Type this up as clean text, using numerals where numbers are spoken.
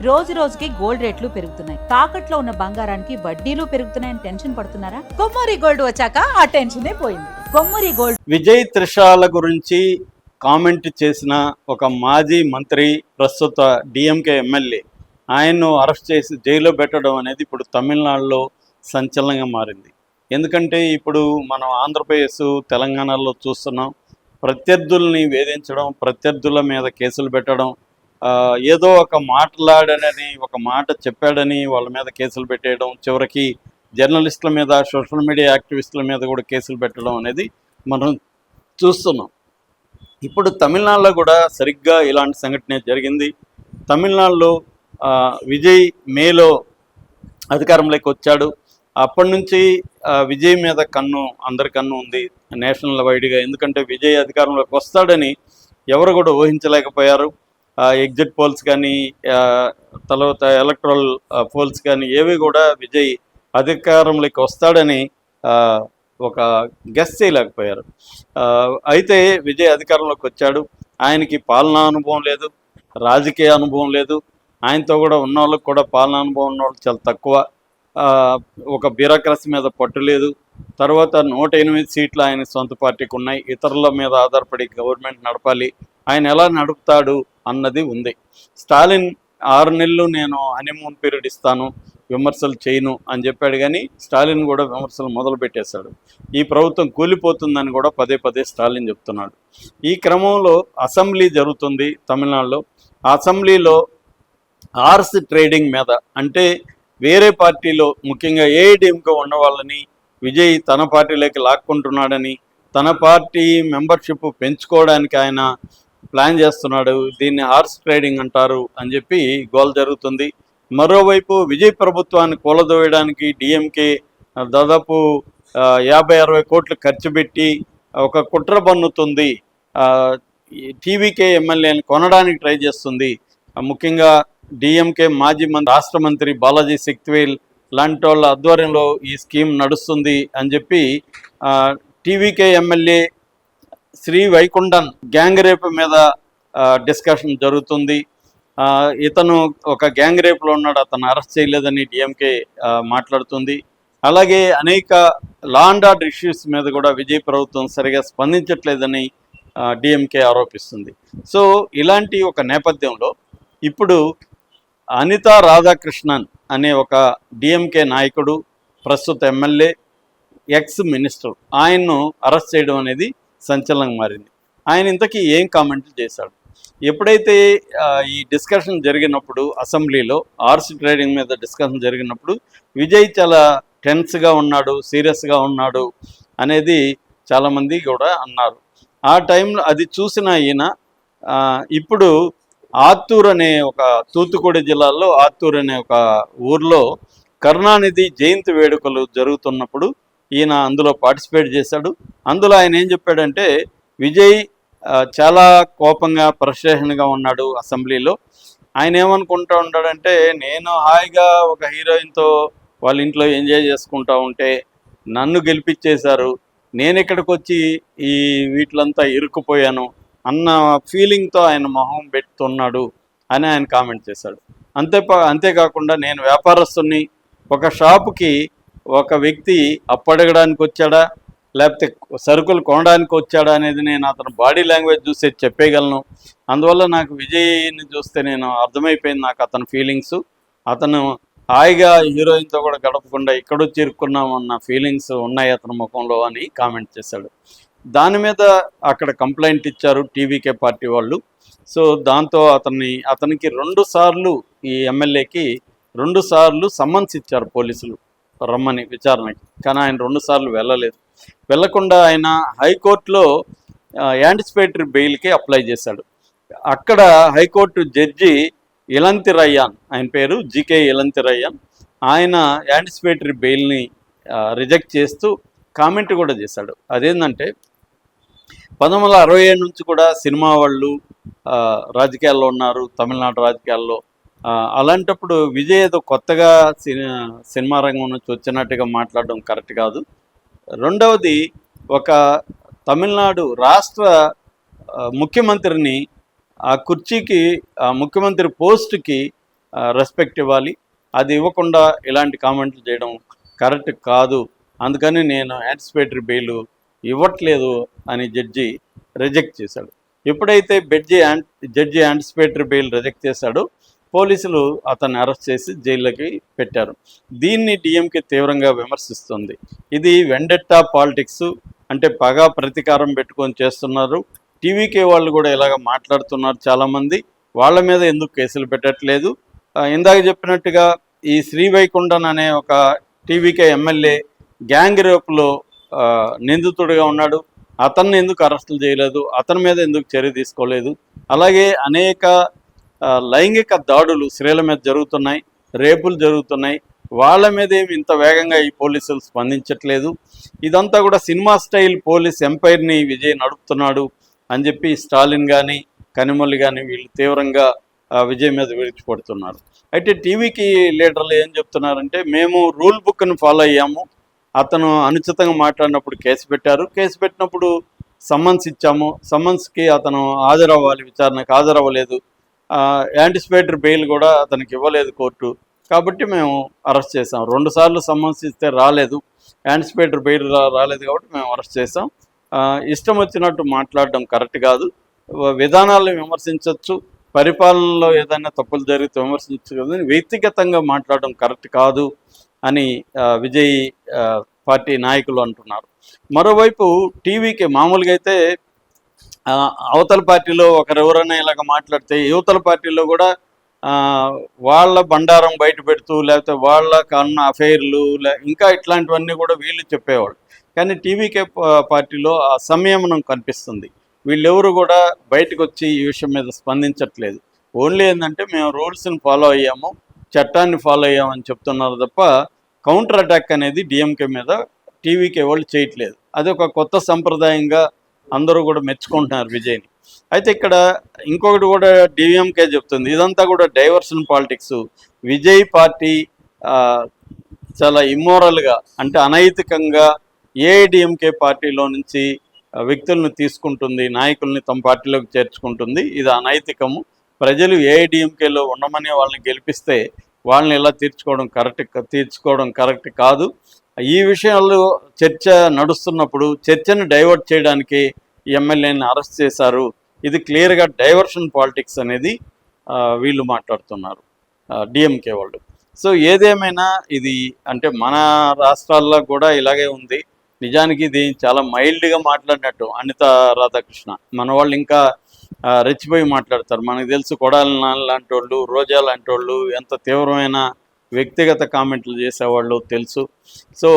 రోజు రోజుకి గోల్డ్ రేట్లు పెరుగుతున్నాయి. తాకట్లో ఉన్న బంగారానికి వడ్డీలు పెరుగుతున్నాయని టెన్షన్ పడుతున్నారా? కొమ్మూరి గోల్డ్ వచ్చాక ఆ టెన్షనే పోయింది. కొమ్మూరి గోల్డ్. విజయ్ త్రిషాల గురించి కామెంట్ చేసిన ఒక మాజీ మంత్రి, ప్రస్తుత డిఎంకే ఎమ్మెల్యే, ఆయన్ను అరెస్ట్ చేసి జైల్లో పెట్టడం అనేది ఇప్పుడు తమిళనాడులో సంచలనంగా మారింది. ఎందుకంటే ఇప్పుడు మనం ఆంధ్రప్రదేశ్, తెలంగాణలో చూస్తున్నాం, ప్రత్యర్థుల్ని వేధించడం, ప్రత్యర్థుల మీద కేసులు పెట్టడం, ఏదో ఒక మాట్లాడనని, ఒక మాట చెప్పాడని వాళ్ళ మీద కేసులు పెట్టేయడం, చివరికి జర్నలిస్టుల మీద, సోషల్ మీడియా యాక్టివిస్టుల మీద కూడా కేసులు పెట్టడం అనేది మనం చూస్తున్నాం. ఇప్పుడు తమిళనాడులో కూడా సరిగ్గా ఇలాంటి సంఘటన జరిగింది. తమిళనాడులో విజయ్ మేలో అధికారంలోకి వచ్చాడు. అప్పటి నుంచి విజయ్ మీద అందరి కన్ను ఉంది నేషనల్ వైడ్గా. ఎందుకంటే విజయ్ అధికారంలోకి వస్తాడని ఎవరు కూడా ఊహించలేకపోయారు. ఎగ్జిట్ పోల్స్ కానీ, తర్వాత ఎలక్ట్రల్ పోల్స్ కానీ ఏవి కూడా విజయ్ అధికారంలోకి వస్తాడని ఒక గెస్ చేయలేకపోయారు. అయితే విజయ్ అధికారంలోకి వచ్చాడు. ఆయనకి పాలనా అనుభవం లేదు, రాజకీయ అనుభవం లేదు. ఆయనతో కూడా ఉన్న వాళ్ళకి కూడా పాలనా అనుభవం ఉన్న వాళ్ళు చాలా తక్కువ. ఒక బ్యూరోక్రసీ మీద పట్టు లేదు. తర్వాత 108 సీట్లు ఆయన సొంత పార్టీకి ఉన్నాయి. ఇతరుల మీద ఆధారపడి గవర్నమెంట్ నడపాలి. ఆయన ఎలా నడుపుతాడు అన్నది ఉంది. స్టాలిన్ 6 నెలలు నేను హనీమూన్ పీరియడ్ ఇస్తాను, విమర్శలు చేయను అని చెప్పాడు. కానీ స్టాలిన్ కూడా విమర్శలు మొదలు పెట్టేశాడు. ఈ ప్రభుత్వం కూలిపోతుందని కూడా పదే పదే స్టాలిన్ చెప్తున్నాడు. ఈ క్రమంలో అసెంబ్లీ జరుగుతుంది తమిళనాడులో. ఆ అసెంబ్లీలో హార్స్ ట్రేడింగ్ మీద, అంటే వేరే పార్టీలో ముఖ్యంగా ఏఐడిఎంకే ఉన్న వాళ్ళని విజయ్ తన పార్టీలోకి లాక్కుంటున్నాడని, తన పార్టీ మెంబర్షిప్ పెంచుకోవడానికి ఆయన ప్లాన్ చేస్తున్నాడు, దీన్ని హార్స్ ట్రేడింగ్ అంటారు అని చెప్పి గోల్ జరుగుతుంది. మరోవైపు విజయ్ ప్రభుత్వాన్ని కూలదోయడానికి డిఎంకే దాదాపు 50-60 కోట్లు ఖర్చు పెట్టి ఒక కుట్ర పన్నుతుంది. టీవీకే ఎమ్మెల్యేని కొనడానికి ట్రై చేస్తుంది. ముఖ్యంగా డిఎంకే మాజీ రాష్ట్ర మంత్రి బాలాజీ సెక్తివేల్ లాంటి వాళ్ళ ఆధ్వర్యంలో ఈ స్కీమ్ నడుస్తుంది అని చెప్పి TVK MLA Shri Vaikunthan gang rape మీద డిస్కషన్ జరుగుతుంది. ఇతను ఒక గ్యాంగ్ రేప్లో ఉన్నాడు, అతను అరెస్ట్ చేయలేదని డిఎంకే మాట్లాడుతుంది. అలాగే అనేక లా అండ్ ఆర్డర్ ఇష్యూస్ మీద కూడా విజయ్ ప్రభుత్వం సరిగా స్పందించట్లేదని డిఎంకే ఆరోపిస్తుంది. సో ఇలాంటి ఒక నేపథ్యంలో ఇప్పుడు అనితా రాధాకృష్ణన్ అనే ఒక డిఎంకే నాయకుడు, ప్రస్తుత ఎమ్మెల్యే, ఎక్స్ మినిస్టర్, ఆయన్ను అరెస్ట్ చేయడం అనేది సంచలనంగా మారింది. ఆయన ఇంతకీ ఏం కామెంట్లు చేశాడు? ఎప్పుడైతే ఈ డిస్కషన్ జరిగినప్పుడు అసెంబ్లీలో హార్స్ ట్రేడింగ్ మీద డిస్కషన్ జరిగినప్పుడు విజయ్ చాలా టెన్స్గా ఉన్నాడు, సీరియస్గా ఉన్నాడు అనేది చాలామంది కూడా అన్నారు. ఆ టైంలో అది చూసిన ఈయన ఇప్పుడు ఆత్తూర్ అనే ఒక తూత్తుకుడి జిల్లాలో ఆత్తూర్ అనే ఒక ఊర్లో కరుణానిధి జయంతి వేడుకలు జరుగుతున్నప్పుడు ఈయన అందులో పార్టిసిపేట్ చేశాడు. అందులో ఆయన ఏం చెప్పాడంటే, విజయ్ చాలా కోపంగా, ఫ్రస్ట్రేషన్గా ఉన్నాడు అసెంబ్లీలో. ఆయన ఏమనుకుంటా ఉన్నాడంటే, నేను హాయిగా ఒక హీరోయిన్తో వాళ్ళ ఇంట్లో ఎంజాయ్ చేసుకుంటా ఉంటే నన్ను గెలిపించేశారు, నేను ఇక్కడికి వచ్చి ఈ వీటిలంతా ఇరుక్కుపోయాను అన్న ఫీలింగ్తో ఆయన మొహం పెడుతున్నాడు అని ఆయన కామెంట్ చేశాడు. అంతేకాకుండా నేను వ్యాపారస్తుని, ఒక షాపుకి ఒక వ్యక్తి అప్పడగడానికి వచ్చాడా లేకపోతే సరుకులు కొనడానికి వచ్చాడా అనేది నేను అతను బాడీ లాంగ్వేజ్ చూస్తే చెప్పేయగలను. అందువల్ల నాకు విజయ్ని చూస్తే నేను అర్థమైపోయింది, నాకు అతని ఫీలింగ్స్. అతను హాయిగా హీరోయిన్తో కూడా గడపకుండా ఇక్కడొచ్చి ఇరుక్కున్నామన్న ఫీలింగ్స్ ఉన్నాయి అతని ముఖంలో అని కామెంట్ చేశాడు. దాని మీద అక్కడ కంప్లైంట్ ఇచ్చారు టీవీకే పార్టీ వాళ్ళు. సో దాంతో అతనికి 2 సార్లు, ఈ ఎమ్మెల్యేకి 2 సార్లు సమ్మన్స్ ఇచ్చారు పోలీసులు రమ్మని విచారణకి. కానీ ఆయన 2 సార్లు వెళ్ళలేదు. వెళ్లకుండా ఆయన హైకోర్టులో యాంటిసిపేటరీ బెయిల్కి అప్లై చేశాడు. అక్కడ హైకోర్టు జడ్జి ఇలంతి రయ్యాన్, ఆయన పేరు జీకే ఇలంతి రయ్యాన్, ఆయన యాంటిసిపేటరీ బెయిల్ని రిజెక్ట్ చేస్తూ కామెంట్ కూడా చేశాడు. అదేంటంటే 1967 నుంచి కూడా సినిమా వాళ్ళు రాజకీయాల్లో ఉన్నారు, తమిళనాడు రాజకీయాల్లో. అలాంటప్పుడు విజయ్ ఏదో కొత్తగా సినిమా రంగం నుంచి వచ్చినట్టుగా మాట్లాడడం కరెక్ట్ కాదు. రెండవది, ఒక తమిళనాడు రాష్ట్ర ముఖ్యమంత్రిని ఆ కుర్చీకి, ఆ ముఖ్యమంత్రి పోస్టుకి రెస్పెక్ట్ ఇవ్వాలి. అది ఇవ్వకుండా ఇలాంటి కామెంట్లు చేయడం కరెక్ట్ కాదు. అందుకని నేను యాంటిసిపేటరీ బెయిల్ ఇవ్వట్లేదు అని జడ్జి రిజెక్ట్ చేశాడు. ఎప్పుడైతే జడ్జి యాంటిసిపేటరీ బెయిల్ రిజెక్ట్ చేశాడో పోలీసులు అతన్ని అరెస్ట్ చేసి జైల్లోకి పెట్టారు. దీన్ని డిఎంకే తీవ్రంగా విమర్శిస్తుంది. ఇది వెండెట్టా పాలిటిక్స్, అంటే పగ ప్రతీకారం పెట్టుకొని చేస్తున్నారు. టీవీకే వాళ్ళు కూడా ఇలాగ మాట్లాడుతున్నారు చాలామంది. వాళ్ళ మీద ఎందుకు కేసులు పెట్టట్లేదు? ఇందాక చెప్పినట్టుగా ఈ శ్రీవైకుంఠన్ అనే ఒక టీవీకే ఎమ్మెల్యే గ్యాంగ్ రేపులో నిందితుడిగా ఉన్నాడు. అతన్ని ఎందుకు అరెస్టులు చేయలేదు? అతని మీద ఎందుకు చర్య తీసుకోలేదు? అలాగే అనేక లైంగిక దాడులు స్త్రీల మీద జరుగుతున్నాయి, రేపులు జరుగుతున్నాయి. వాళ్ళ మీద ఏమి ఇంత వేగంగా ఈ పోలీసులు స్పందించట్లేదు. ఇదంతా కూడా సినిమా స్టైల్ పోలీస్ ఎంపైర్ని విజయ్ నడుపుతున్నాడు అని చెప్పి స్టాలిన్ కానీ కనిమొల్లి కానీ వీళ్ళు తీవ్రంగా విజయ్ మీద విడిచిపడుతున్నారు. అయితే టీవీకి లీడర్లు ఏం చెప్తున్నారంటే, మేము రూల్ బుక్ను ఫాలో అయ్యాము, అతను అనుచితంగా మాట్లాడినప్పుడు కేసు పెట్టారు, కేసు పెట్టినప్పుడు సమ్మన్స్ ఇచ్చాము, సమ్మన్స్కి అతను హాజరవ్వాలి, విచారణకు హాజరవ్వలేదు, యాంటిసిపేటరీ బెయిల్ కూడా అతనికి ఇవ్వలేదు కోర్టు, కాబట్టి మేము అరెస్ట్ చేసాం. 2 సార్లు సమ్మన్స్ ఇస్తే రాలేదు, యాంటిసిపేటరీ బెయిల్ రాలేదు కాబట్టి మేము అరెస్ట్ చేసాం. ఇష్టం వచ్చినట్టు మాట్లాడడం కరెక్ట్ కాదు. విధానాలను విమర్శించవచ్చు, పరిపాలనలో ఏదైనా తప్పులు జరిగితే విమర్శించచ్చు కదా, వ్యక్తిగతంగా మాట్లాడడం కరెక్ట్ కాదు అని విజయ్ పార్టీ నాయకులు అంటున్నారు. మరోవైపు టీవీకి మామూలుగా అయితే అవతల పార్టీలో ఒకరెవరైనా ఇలాగ మాట్లాడితే యువతల పార్టీలో కూడా వాళ్ళ బండారం బయట పెడుతూ, లేకపోతే వాళ్ళ కన్న అఫైర్లు ఇంకా ఇట్లాంటివన్నీ కూడా వీళ్ళు చెప్పేవాళ్ళు. కానీ టీవీకే పార్టీలో ఆ సంయమనం కనిపిస్తుంది. వీళ్ళెవరు కూడా బయటకు వచ్చి ఈ విషయం మీద స్పందించట్లేదు. ఓన్లీ ఏంటంటే మేము రూల్స్ని ఫాలో అయ్యాము, చట్టాన్ని ఫాలో అయ్యామని చెప్తున్నారు తప్ప కౌంటర్ అటాక్ అనేది డిఎంకే మీద టీవీకే వాళ్ళు చేయట్లేదు. అది ఒక కొత్త సంప్రదాయంగా అందరూ కూడా మెచ్చుకుంటున్నారు విజయ్ని. అయితే ఇక్కడ ఇంకొకటి కూడా డిఎంకే చెప్తుంది, ఇదంతా కూడా డైవర్షన్ పాలిటిక్స్. విజయ్ పార్టీ చాలా ఇమ్మోరల్గా, అంటే అనైతికంగా ఏఐడిఎంకే పార్టీలో నుంచి వ్యక్తులను తీసుకుంటుంది, నాయకుల్ని తమ పార్టీలోకి చేర్చుకుంటుంది. ఇది అనైతికము. ప్రజలు ఏఐడిఎంకేలో ఉండమని వాళ్ళని గెలిపిస్తే వాళ్ళని ఇలా తీర్చుకోవడం కరెక్ట్ కాదు. ఈ విషయాల్లో చర్చ నడుస్తున్నప్పుడు చర్చను డైవర్ట్ చేయడానికి ఎమ్మెల్యేని అరెస్ట్ చేశారు. ఇది క్లియర్గా డైవర్షన్ పాలిటిక్స్ అనేది వీళ్ళు మాట్లాడుతున్నారు, డిఎంకే వాళ్ళు. సో ఏదేమైనా ఇది అంటే మన రాష్ట్రాల్లో కూడా ఇలాగే ఉంది. నిజానికి ఇది చాలా మైల్డ్గా మాట్లాడినట్టు అనిత రాధాకృష్ణ, మన వాళ్ళు ఇంకా రెచ్చిపోయి మాట్లాడతారు. మనకు తెలుసు కొడాలి నాని లాంటి వాళ్ళు, రోజా లాంటి వాళ్ళు ఎంత తీవ్రమైన వ్యక్తిగత కామెంట్లు చేసేవాళ్ళు తెలుసు. సో